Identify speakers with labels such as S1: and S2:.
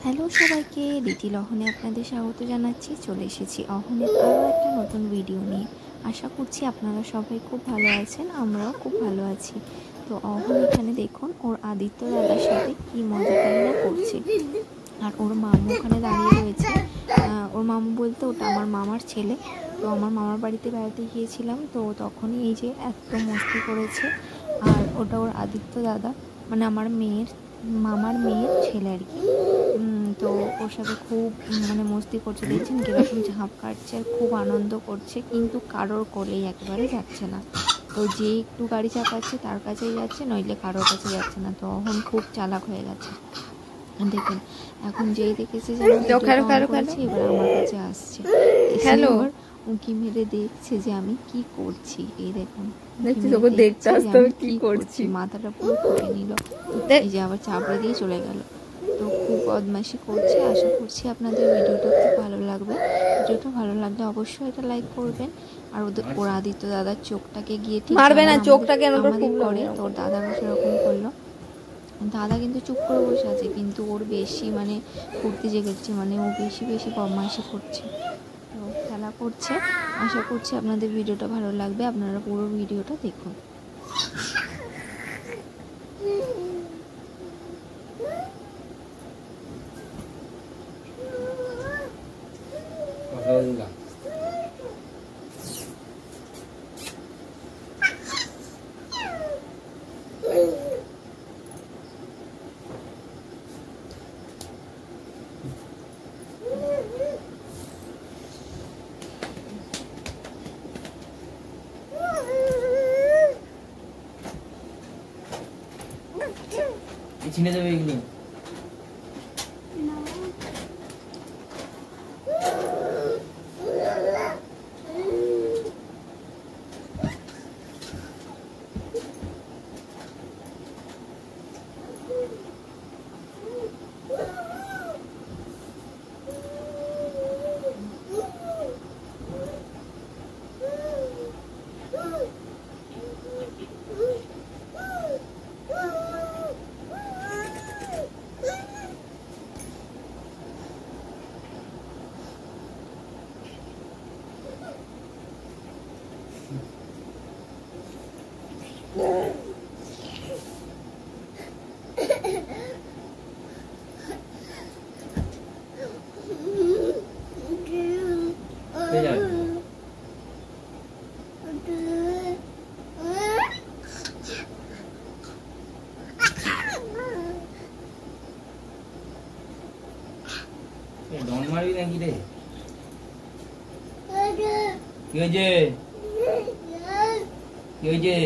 S1: Hello সবাইকে, রীতি লহনে আপনাদের স্বাগত জানাচ্ছি। চলে এসেছি অহনের আরও একটা নতুন ভিডিও নিয়ে। আশা করছি আপনারা সবাই খুব ভালো আছেন, আমরাও খুব ভালো আছি। তো অহন এখানে দেখুন ওর আদিত্য দাদার সাথে কী মজাটাই না করছে। আর ওর মামু ওখানে দাঁড়িয়ে রয়েছে। ওর মামু বলতে ওটা আমার মামার ছেলে। তো আমার মামার বাড়িতে বেড়াতে গিয়েছিলাম, তো তখনই এই যে এত মস্তি করেছে। আর ওটা ওর আদিত্য দাদা, মানে আমার মামার মেয়ের ছেলে আর কি। তো ওর সাথে খুব মানে মস্তি করছে, দেখছেন কীরকম ঝাঁপ কাটছে আর খুব আনন্দ করছে, কিন্তু কারোর কোলেই একেবারে যাচ্ছে না। তো যে একটু গাড়ি চাপাচ্ছে তার কাছেই যাচ্ছে, নইলে কারোর কাছে যাচ্ছে না। তো এখন খুব চালাক হয়ে গেছে। দেখুন এখন যেই দেখেছে যে এবার আমার কাছে আসছে, এবার উঁকি মেরে দেখছে যে আমি কি করছি। এই দেখুন কি করছি, মাথাটা পুরো ঠুকে নিল, এই যে আবার চাপড়ে দিয়ে চলে গেল। তো খুব বদমাইশি করছে। আশা করছি আপনাদের ভিডিওটা খুব ভালো লাগবে। ভিডিওটা ভালো লাগলে অবশ্যই এটা লাইক করবেন। আর ওর আদিত্য দাদার চোখটাকে গিয়ে ঠিক মারবে না, চোখটাকে আমাদের করে, তোর দাদারও সেরকম করলো। দাদা কিন্তু চুপ করে বসে আছে, কিন্তু ওর বেশি মানে ফুর্তি জেগেছে, মানে ও বেশি বদমাইশি করছে, তো খেলা করছে। আশা করছি আপনাদের ভিডিওটা ভালো লাগবে, আপনারা পুরো ভিডিওটা দেখুন।
S2: ছিনে দেবে এগুলো। ডন মারবি নাকি রে? কি হয়েছে? কি হয়েছে?